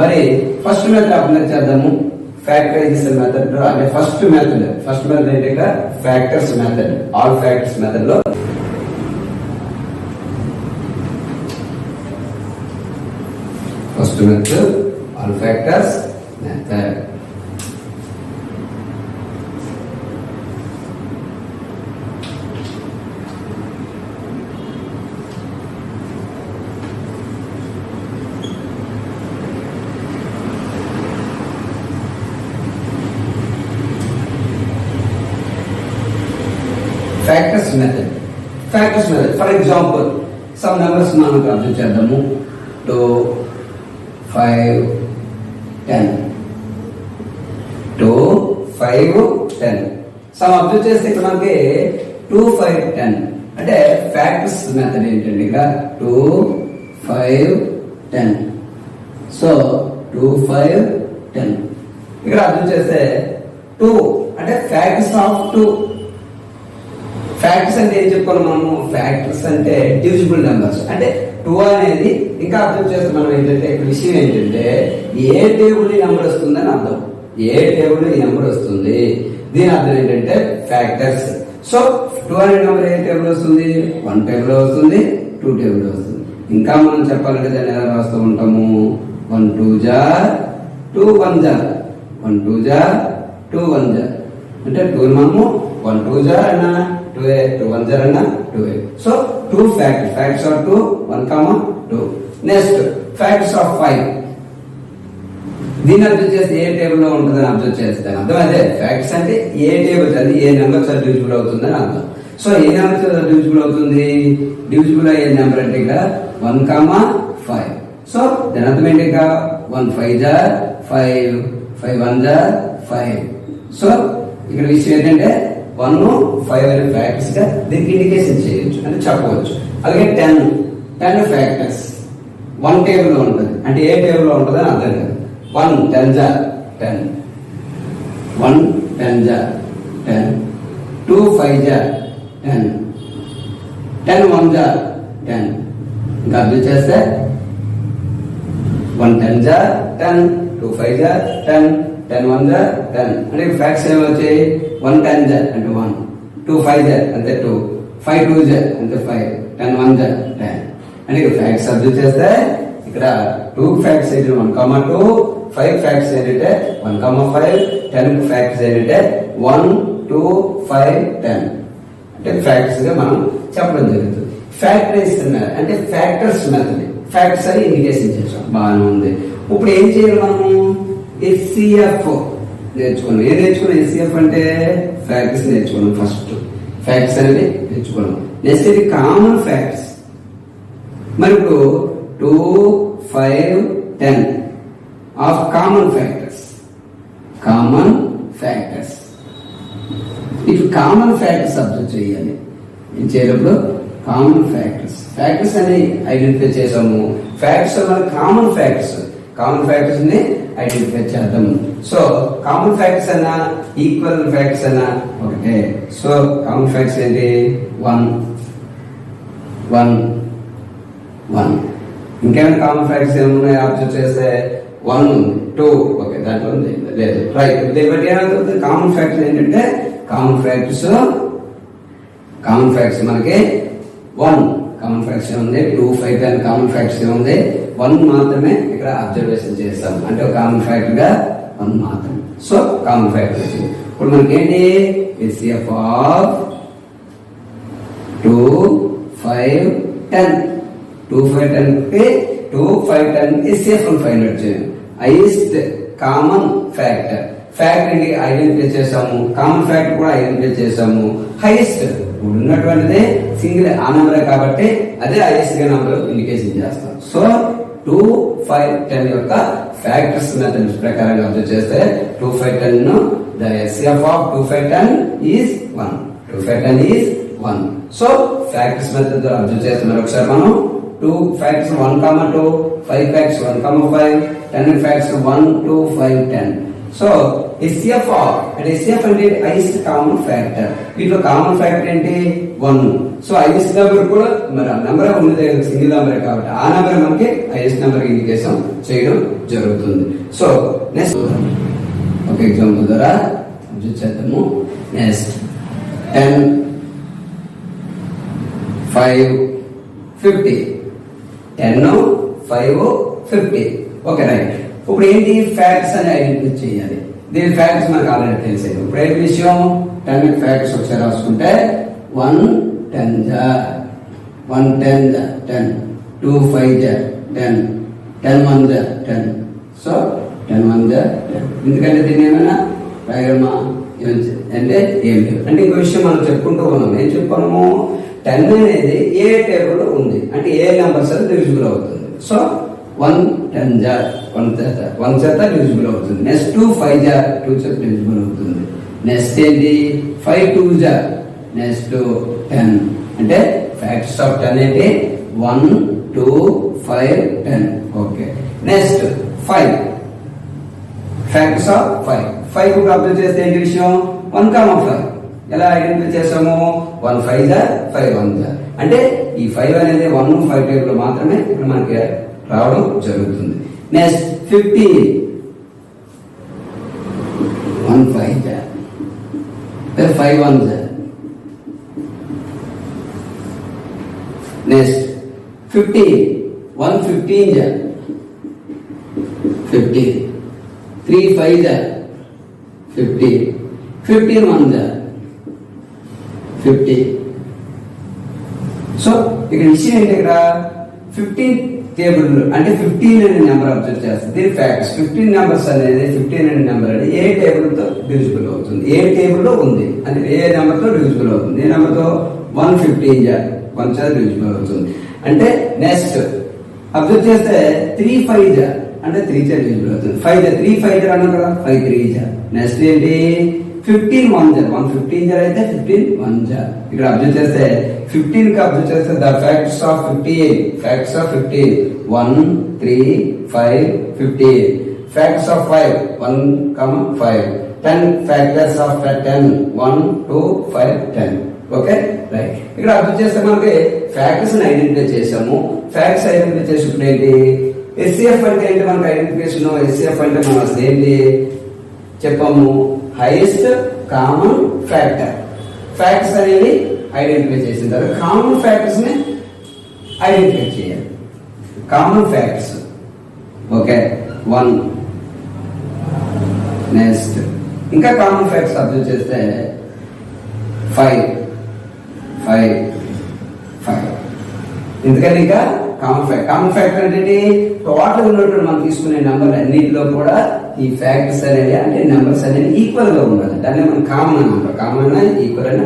మరి first method apply చేద్దాము. Factorization method అంటే ఫస్ట్ మెథడ్ ఏంటి ఇక్కడ factors method. All factors method లో first method all factors method. Factors method. For example, some numbers మనం observe చేద్దాము. 2, 5, 10. 2, 5, 10. some అబ్జర్వ్ చేస్తే ఇక్కడ మనకి 2, 5, 10 అంటే ఫ్యాక్టర్స్ మెథడ్ ఏంటంటే ఇక్కడ 2, 5, 10. సో 2, 5, 10 ఇక్కడ అబ్జర్వ్ చేస్తే 2 అంటే ఫ్యాక్టర్స్ ఆఫ్ 2. ఫ్యాక్టర్స్ అంటే ఏం చెప్పుకోవాలి మనము? ఫ్యాక్టర్స్ అంటే డివిజిబుల్ నెంబర్స్. అంటే 2 అనేది ఇంకా అర్థం చేస్తే మనం ఏంటంటే విషయం ఏంటంటే ఏ టేబుల్ ఈ నెంబర్ వస్తుందని అర్థం. ఏ టేబుల్ ఈ నెంబర్ వస్తుంది దీని అర్థం ఏంటంటే ఫ్యాక్టర్స్. సో 2 అనే నెంబర్ ఏ టేబుల్ వస్తుంది? 1 టేబుల్ వస్తుంది, 2 టేబుల్ వస్తుంది. ఇంకా మనం చెప్పాలంటే దాన్ని ఎలా రాస్తూ ఉంటాము? 1 2 జా 2 1 జా 1 2 జా 2 1 జా అంటే 2 మనము 1 2 జా అన్నా 2a 2 1 0 అన్నా 2a. So 2 factors of 2 1, 2. Next factors of 5. దీన్ని అబ్జర్వ్ చేస్తే ఏ టేబుల్ లో ఉంటుందని అబ్జర్వ్ చేస్తాను. అర్థం అదే ఫ్యాక్టర్స్ అంటే ఏ టేబుల్ అది ఏ నెంబర్ సార్ డివిజిబుల్ అవుతుందని అర్థం. సో ఏ నెంబర్ సార్ డివిజిబుల్ అవుతుంది? డివిజిబుల్ అయ్యే నెంబర్ అంటే ఇక్కడ 1, 5. సో దాని అర్థం ఏంటి? ఇక 1 5 జా 5, 5 1 జా 5. సో ఇక్కడ విషయం ఏంటంటే 1, 5 అనే ఫ్యాక్టర్స్ గా దీనికి ఇండికేషన్ చేయొచ్చు అంటే చెప్పవచ్చు. అలాగే 10 ఫ్యాక్టర్స్ 1 టేబుల్ లో ఉంటుంది. అంటే ఏ టేబుల్ లో ఉంటుంది అని అర్థం కాదు. 1 10 జా 10, 1 10 జా 10, 2 5 జా 10, 10 1 జా 10. ఇంకా అర్థం చేస్తే 1 10 జా 10, 2 5 జా 10, 10 1 జా 10 అంటే ఫ్యాక్ట్స్ ఏమొచ్చాయి? 1 10 జా అంటే 1, 2 5 జా అంటే 2, 5 2 జా అంటే 5, 10 1 జా 10 అంటే ఫ్యాక్ట్స్ అబ్జర్వ్ చేస్తే ఇక్కడ 2 ఫ్యాక్ట్స్ ఏంటంటే 1, 2, 5 ఫ్యాక్ట్స్ ఏంటంటే 1, 5, 10 ఫ్యాక్ట్స్ ఏంటంటే 1 2 5 10 అంటే ఫ్యాక్ట్స్ గా మనం చెప్పడం జరుగుతుంది. ఫ్యాక్టరైజేషన్ అంటే ఫ్యాక్టర్స్ మెథడ్. ఫ్యాక్ట్స్ అని ఇండికేషన్ చేసాం, బాగానే ఉంది. ఇప్పుడు ఏం చేయాలి మనము? HCF నేర్చుకున్నాం. ఏం నేర్చుకున్నాం? HCF అంటే ఫ్యాక్టర్స్ నేర్చుకున్నాం. ఫస్ట్ ఫ్యాక్టర్స్ అనేది నేర్చుకున్నాం. నెక్స్ట్ ఇది కామన్ ఫ్యాక్టర్స్. మరి ఇప్పుడు 2 5 10 ఆఫ్ కామన్ ఫ్యాక్టర్స్. ఇప్పుడు కామన్ ఫ్యాక్టర్స్ అబ్జర్వ్ చేయాలి. ఏం చేయాలప్పుడు? కామన్ ఫ్యాక్టర్స్ అని ఐడెంటిఫై చేసాము. ఫ్యాక్టర్స్ కామన్ ఫ్యాక్టర్స్ ని ఐడెంటిఫై చేద్దాం. సో కామన్ ఫ్యాక్టర్స్ అన్నా ఈక్వల్ ఫ్యాక్టర్స్ అన్నా ఒకటే. సో కామన్ ఫ్యాక్టర్స్ ఏంటి? 1 1 1. ఇంకేమైనా కామన్ ఫ్యాక్టర్స్ ఏమున్నాయి అబ్జర్వ్ చేస్తే 1 2 ఓకే, దాంట్లో లేదు. రైట్. దీన్ని బట్టి ఏమవుతుంది? కామన్ ఫ్యాక్టర్స్ ఏంటంటే కామన్ ఫ్యాక్టర్స్ మనకి 1 కామన్ ఫ్యాక్టర్స్ ఉంది, 2 5 10 కామన్ ఫ్యాక్టర్స్ ఉంది, 1 మాత్రమే ఇక్కడ అబ్జర్వేషన్ చేస్తాం. అంటే ఒక కామన్ ఫ్యాక్టర్ గా 1 మాత్రమే. సో కామన్ ఫ్యాక్టర్ ఇప్పుడు మనకి ఏంటి? HCF ఆఫ్ 2 5 10 2 5 10 కి 2 5 10 HCF ఫైండ్ అవుట్ చేయండి. హైయెస్ట్ కామన్ ఫ్యాక్టర్ ఐడెంటిఫై చేసాము. కామన్ ఫ్యాక్టర్ కూడా ఐడెంటిఫై చేసాము. హైయెస్ట్ ఉన్నటువంటిది సింగిల్ ఆ నెంబరే కాబట్టి అదే హైయెస్ట్ గా నెంబర్ ఇండికేషన్ చేస్తాం. సో 2 5 10 యొక్క ఫ్యాక్టర్స్ మెథడ్ ప్రకారంగా అబ్జర్వ్ చేస్తే 2 5 10 ను the HCF of 2 5 10 is 1. 2 5 10 is 1. So factors method ద్వారా అబ్జర్వ్ చేస్తే మరొకసారి మనం 2 factors 1, 2 5 factors 1, 5 10 factors 1 2 5 10. So HCF అంటే హైయెస్ట్ కామన్ ఫ్యాక్టర్. వీటిలో కామన్ ఫ్యాక్టర్ ఏంటి? 1. సో హైయెస్ట్ నెంబర్ కూడా మరి ఆ నెంబర్ ఉన్నది సింగిల్ నెంబర్ కాబట్టి ఆ నెంబర్ మనకి హైయెస్ట్ నెంబర్ ఇండికేషన్ చేయడం జరుగుతుంది. సో నెక్స్ట్ ఒక ఎగ్జాంపుల్ ద్వారా చూసేద్దాము. నెక్స్ట్ 10, 5, 50. 10, 5, 50. Okay right. ఇప్పుడు ఏంటి ఫ్యాక్ట్స్ అని ఐడెంటిఫై చేయాలి. దీని ఫ్యాక్ట్స్ మనకు ఆల్రెడీ తెలిసేది. ఇప్పుడు ఏంటి విషయం 10 ఫ్యాక్ట్స్ ఒకసారి రాసుకుంటే 1 10 1 10 10 2 5 10 10 1 10. సో 10 1 10. ఎందుకంటే దీన్ని ఏమైనా రాయగలమా అంటే ఏం లేదు. అంటే ఇంకో విషయం మనం చెప్పుకుంటూ ఉన్నాం. ఏం చెప్పుకున్నాము 10 అనేది ఏ టేబుల్ ఉంది అంటే ఏ నెంబర్స్ అది డివిజిబుల్ అవుతుంది. సో 1 10 1 చేత డివిజిబుల్ అవుతుంది. నెక్స్ట్ 2 5 2 చేత డివిజిబుల్ అవుతుంది. నెక్స్ట్ ఏంటి 5 2 నెక్స్ట్ 10 అంటే ఫ్యాక్టర్స్ ఆఫ్ 10 ఏంటి 1 2 5 10. ఓకే నెక్స్ట్ 5 ఫ్యాక్టర్స్ ఆఫ్ 5 కూడా అబ్జర్వ్ చేస్తే ఏంటి విషయం 1 5 ఎలా ఐడెంటిఫై చేసాము 1 5 5 1 అంటే ఈ 5 అనేది 1 5 టేబుల్ లో మాత్రమే ఇక్కడ మనకి రావడం జరుగుతుంది. Next 50 1 5 5 1 next 50 1 15 50 3 5 50 15 1 50. సో ఇక్కడ విషయం ఏంటి ఇక్కడ 15 టేబుల్ అంటే 15 అనే నెంబర్ అబ్జర్వ్ చేస్తుంది. దీని ఫ్యాక్ట్స్ 15 నెంబర్స్ అనేది 15 అనే నెంబర్ అనేది ఏ టేబుల్ తో డివిజిబుల్ అవుతుంది ఏ టేబుల్ లో ఉంది అంటే ఏ నెంబర్ తో డివిజిబుల్ అవుతుంది ఏ నెంబర్ తో 115 1 చేత డివిజిబుల్ అవుతుంది. అంటే నెక్స్ట్ అబ్జర్వ్ చేస్తే 3 5 అంటే 3 చేత డివిజిబుల్ అవుతుంది. 3 5 అన్నాం కదా 5 3 నెక్స్ట్ ఏంటి 15 1 115 అయితే 15 1 ఇక్కడ అబ్జర్వ్ చేస్తే 15 కి అబ్జర్వ్ చేస్తే the factors of 15 factors of 15 1 3 5 15 factors of 5 1 5 10 factors of 10 1 2 5 10. Okay right. ఇక్కడ అబ్జర్వ్ చేస్తే మనకి ఫ్యాక్టర్స్ ని ఐడెంటిఫై చేసాము. ఫ్యాక్ట్స్ ఐడెంటిఫై చేసినప్పుడు ఏంటి ఎస్సిఎఫ్ అంటే ఏంటి మనకు ఐడెంటిఫికేషన్ ఎస్సిఎఫ్ అంటే మనం అసలు ఏంటి చెప్పాము హైయెస్ట్ కామన్ ఫ్యాక్టర్. ఫ్యాక్ట్స్ అనేది ఐడెంటిఫై చేసిన తర్వాత కామన్ ఫ్యాక్టర్స్ ని ఐడెంటిఫై చేయాలి. కామన్ ఫ్యాక్ట్స్ ఓకే 1 నెక్స్ట్ ఇంకా కామన్ ఫ్యాక్ట్స్ అబ్జర్వ్ చేస్తే 5 ఎందుకంటే ఇంకా కామన్ ఫ్యాక్టర్ అంటే టోటల్ ఉన్నటువంటి మనం తీసుకునే నెంబర్ అన్నింటిలో కూడా ఈ ఫ్యాక్టర్స్ అనేది అంటే నెంబర్స్ అనేది ఈక్వల్ గా ఉండాలి. దాన్ని మనం కామన్ అన్నమాట. కామన్ ఈక్వల్ అని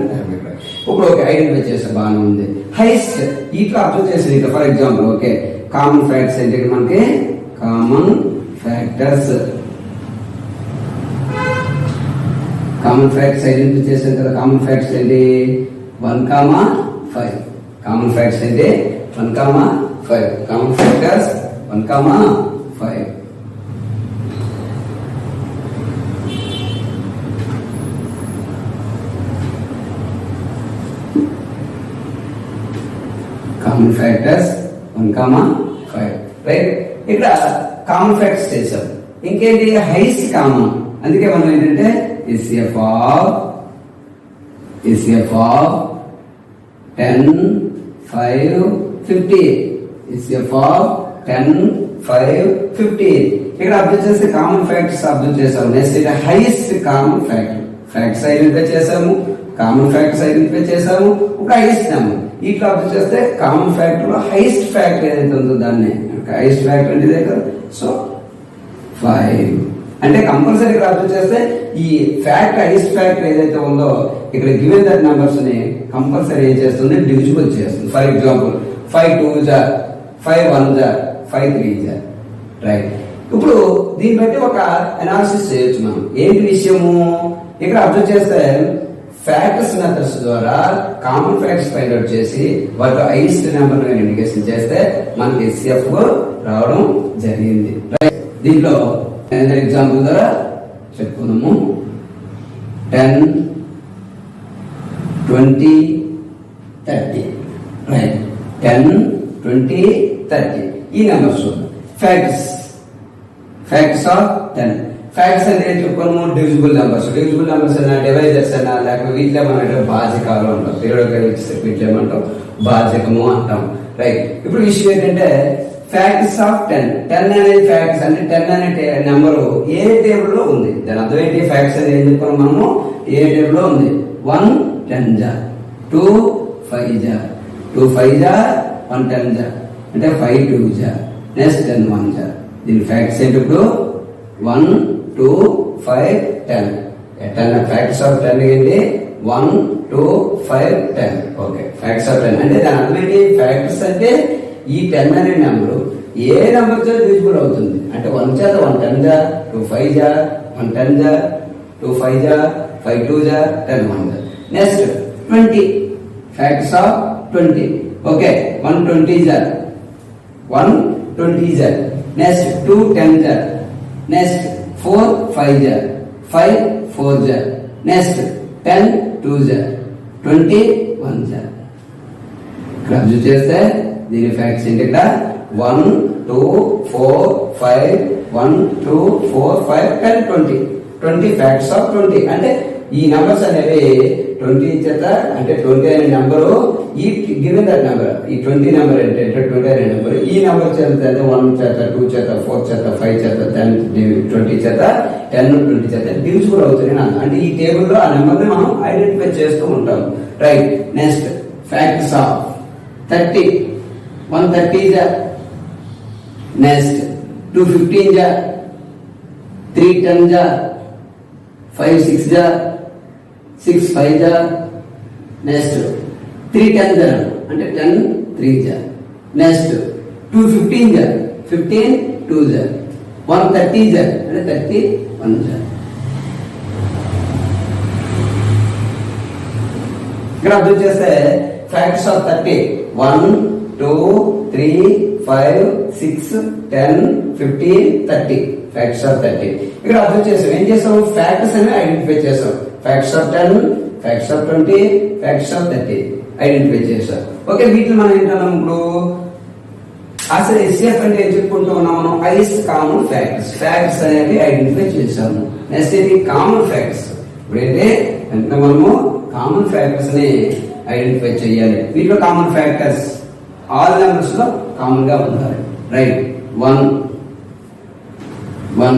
ఇప్పుడు ఓకే ఐడెంటిఫై చేస్తే బాగానే ఉంది. హైయెస్ట్ ఇట్లా అబ్జర్వ్ చేసి ఇంకా for example okay common factors ఏంటి మనకి కామన్ ఫ్యాక్టర్స్ ఐడెంటిఫై చేసిన కదా కామన్ ఫ్యాక్టర్స్ ఏంటి 1 5 కామన్ ఫ్యాక్టర్స్ ఏంటి 1 5 common factors 1 5. Common factors 1 5 right. ఇక్కడ కామన్ ఫ్యాక్టర్స్ చేసాం. ఇంకేంటి హైయెస్ట్ కామన్. అందుకే మనం ఏంటంటే ఎస్సిఎఫ్ ఆఫ్ 10 5 15 ఎస్సిఎఫ్ ఆఫ్ 10 5 15 ఇక్కడ అబ్జర్వ్ చేస్తే కామన్ ఫ్యాక్టర్స్ అబ్జర్వ్ చేసాము. నెక్స్ట్ ఇక్కడ highest common factor facts identify చేసాము. కామన్ ఫ్యాక్టర్స్ ఐడెంటిఫై చేసాము. ఒక హైయెస్ట్ నెంబర్ ఇట్లా అబ్జర్వ్ చేస్తే కామన్ ఫ్యాక్టర్ లో హైయెస్ట్ ఫ్యాక్టర్ ఏదైతే ఉందో దాన్ని హైయెస్ట్ ఫ్యాక్టర్ అంటే ఇదే కదా. సో 5 అంటే కంపల్సరీ ఇక్కడ అబ్జర్వ్ చేస్తే ఈ ఫ్యాక్టర్ హైయెస్ట్ ఫ్యాక్టర్ ఏదైతే ఉందో ఇక్కడ గివెన్ దట్ నెంబర్స్ ని కంపల్సరీ ఏం చేస్తుంది డివిజిబుల్ చేస్తుంది. For example 5 2 5 1 5 3 right. ఇప్పుడు దీన్ని బట్టి ఒక అనాలిసిస్ చేయొచ్చు మనం. ఏంటి విషయము ఇక్కడ అబ్జర్వ్ చేస్తే ఫ్యాక్టర్స్ మెథడ్స్ ద్వారా కామన్ ఫ్యాక్టర్స్ ఫైండ్ అవుట్ చేసి వాటి హైయెస్ట్ నెంబర్ ఇండికేషన్ చేస్తే మనకి ఎస్సిఎఫ్ రావడం జరిగింది. దీంట్లో ఎగ్జాంపుల్ ద్వారా చెప్పుకుందాము. 10 20 30 రైట్ 10, 20, 30 ఈ నెంబర్స్ ఫ్యాక్ట్స్ ఆఫ్ 10. ఫ్యాక్ట్స్ అంటే చెప్పుకోము డివిజిబుల్ నెంబర్స్ అయినా డివైజర్స్ అయినా లేకపోతే వీటిలో మనం భాజకాలు అంటాం, వీటిలో ఏమంటాం భాజకము అంటాం. రైట్, ఇప్పుడు విషయం ఏంటంటే ఫ్యాక్ట్స్ ఆఫ్ 10 అనేది ఫ్యాక్ట్స్ అంటే 10 అనే నెంబరు ఏ టేబుల్ లో ఉంది. దాని అర్థం ఏంటి? ఫ్యాక్ట్స్ అనేది ఏం చెప్పుకోవాలి మనము ఏ టేబుల్ లో ఉంది. 1 10 జా, 2 5 జా, 2 5 జా, 1 10 జా అంటే 5 2 జా, నెక్స్ట్ 10 1 జా. దీని ఫ్యాక్ట్స్ ఏంటి? ఇప్పుడు 1 2 5 10. 10 ఫ్యాక్ట్స్ ఆఫ్ 10 ఏంటి? 1 2 5 10. ఓకే, ఫ్యాక్ట్స్ ఆఫ్ 10 అంటే దాని అర్థం ఏంటి? ఫ్యాక్ట్స్ అంటే ఈ 10 అనే నెంబరు ఏ నెంబర్ తో డివిజిబుల్ అవుతుంది అంటే 1 చేత 1 10 జా, 2 5 జా, 1 10 జా, 2 5 జా, 5 2 జా, 10 1 జా. Next 20 facts of 20. ఓకే, 1 20 జా, 1 20 జా, నెక్స్ట్ 2 10 జా, నెక్స్ట్ 4 5 జా, 5 4 జా, నెక్స్ట్ 10 2 జా, 20 1 జా. ఇక్కడ అబ్జర్వ్ చేస్తే దీని ఫ్యాక్ట్స్ ఏంటి? ఇక్కడ 1 2 4 5 1 2 4 5 10 20 ఫ్యాక్ట్స్ ఆఫ్ 20. అంటే ఈ నెంబర్స్ అనేవి 20 చేత అంటే 20 అనే నెంబరు ఈ గివెన్ దట్ నెంబర్ ఈ 20 నెంబర్ అంటే 20 అనే నెంబర్ ఈ నెంబర్ చేత 1 చేత 2 చేత 4 చేత 5 చేత 10 20 చేత 10 20 చేత డివిజిబుల్ అవుతుంది అంటే ఈ టేబుల్లో ఆ నెంబర్ ని మనం ఐడెంటిఫై చేస్తూ ఉంటాం. Right, next facts of 30. 1 30 జా, నెక్స్ట్ 2 15 జా, 3 10 జా, 5 6 జా, 6 5 జా, నెక్స్ట్ 3 10 జా అంటే 10 3 జా, నెక్స్ట్ 2 15 జా, 15 2 జా, 1 30 జా అంటే 30 1 జా. ఇక్కడ అబ్జర్వ్ చేస్తే ఫ్యాక్ట్స్ ఆఫ్ 30 1 2 3 5 6 10 15 30 ఫ్యాక్ట్స్ ఆఫ్ 30. ఇక్కడ అబ్జర్వ్ చేసాం ఏం చేసాం? ఫ్యాక్ట్స్ అని ఐడెంటిఫై చేసాం. Facts of 10, facts of 20, facts of 30 identify చేసాం. ఓకే, వీటిని మనం ఏంటన్నాం ఇప్పుడు అసలు ఎస్ఎఫ్ అంటే ఏం చెప్పుకుంటూ ఉన్నాం మనం? హైయెస్ట్ కామన్ ఫ్యాక్ట్స్ అనేవి ఐడెంటిఫై చేసాము. నెక్స్ట్ ఇది కామన్ ఫ్యాక్ట్స్. ఇప్పుడు ఏంటి అంటే మనము కామన్ ఫ్యాక్టర్స్ ని ఐడెంటిఫై చేయాలి. వీటిలో కామన్ ఫ్యాక్టర్స్ ఆల్ నెంబర్స్ లో కామన్ గా ఉండాలి. రైట్, 1 1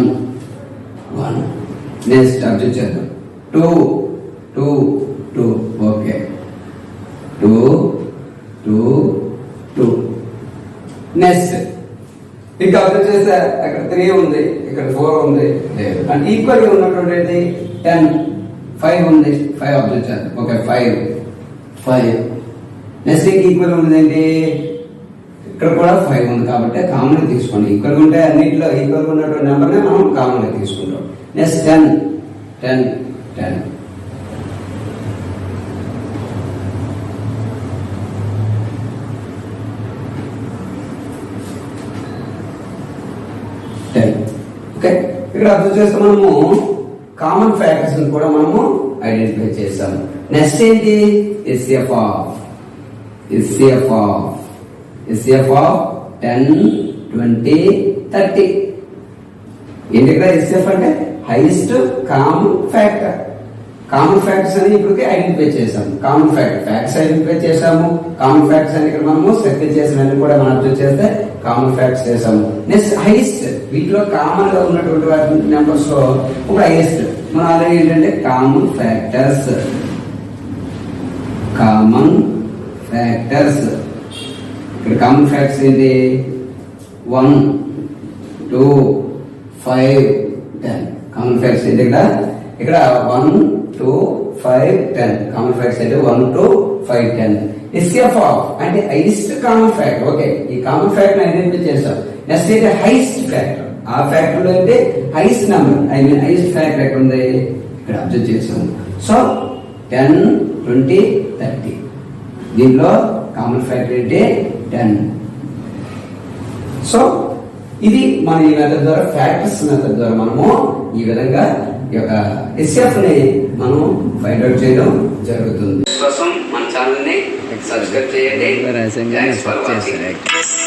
1. నెక్స్ట్ అబ్జర్వ్ చేద్దాం 2 2 2. ఓకే, 2 2 2. నెక్స్ట్ ఇంకా అబ్జర్వ్ చేస్తే అక్కడ 3 ఉంది, ఇక్కడ 4 ఉంది అండ్ ఈక్వల్ గా ఉన్నటువంటి 10 5 ఉంది. 5 అబ్జర్వ్ చేద్దాం. ఓకే, 5 5. నెక్స్ట్ ఈక్వల్ ఉన్నదండి ఇక్కడ కూడా 5 ఉంది కాబట్టి కామన్ తీసుకోండి. ఈక్వల్ ఉంటే అన్నింటిలో ఈక్వల్ ఉన్నటువంటి నెంబర్నే మనం కామన్ గా తీసుకుంటాం. నెక్స్ట్ 10 10 10. ఓకే, ఇక్కడ అబ్జర్వ్ చేస్తే మనము కామన్ ఫ్యాక్టర్స్ కూడా మనము ఐడెంటిఫై చేస్తాము. నెక్స్ట్ ఏంటి? SF of 10 20 30. ఏంటి ఇక్కడ ఎస్ఎఫ్ అంటే highest common factor. Common factors అని ఇప్పటికే ఐడెంటిఫై చేసాము. కామన్ ఫ్యాక్ట్స్ ఐడెంటిఫై చేసాము. కామన్ ఫ్యాక్ట్స్ అని ఇక్కడ మనము సర్కిల్ చేసినవి కూడా మనం అర్థం చేస్తే కామన్ ఫ్యాక్ట్స్ చేసాము. నెక్స్ట్ హైయెస్ట్, వీటిలో కామన్ గా ఉన్నటువంటి వాటి నెంబర్స్ లో ఒక హైయెస్ట్ మన ఆల్రెడీ ఏంటంటే కామన్ ఫ్యాక్టర్స్. ఇక్కడ కామన్ ఫ్యాక్టర్స్ ఏంటి? 1 2 5 10. కామన్ ఫ్యాక్టర్స్ ఏంటి ఇక్కడ 1 2 5 10. కామన్ ఫ్యాక్టర్స్ ఏంటి? 1 2 5 10. ఎస్ఎఫ్ ఆఫ్ అంటే హైయెస్ట్ కామన్ ఫ్యాక్టర్. ఓకే, ఈ కామన్ ఫ్యాక్టర్ ఐడెంటిఫై చేస్తాం. నెక్స్ట్ అయితే హైయెస్ట్ ఫ్యాక్టర్. ఆ ఫ్యాక్టర్ లో అంటే హైయెస్ట్ నెంబర్ హైయెస్ట్ ఫ్యాక్టర్ ఎక్కడ ఉంది? ఇక్కడ అబ్జర్వ్ చేసాం. సో 10 20 30. దీనిలో కామన్ ఫ్యాక్టర్ ఏంటి? 10. సో ఇది మన ఈ మెథడ్ ద్వారా ఫ్యాక్టర్స్ మెథడ్ ద్వారా మనము ఈ విధంగా ఈ యొక్క ఎస్ఎఫ్ ని మనం ఫైండ్ అవుట్ చేయడం జరుగుతుంది. కోసం మన ఛానల్ ని సబ్స్క్రైబ్ చేయండి. రహస్యంగా Thanks for సెర్చ్ watching. చేశాను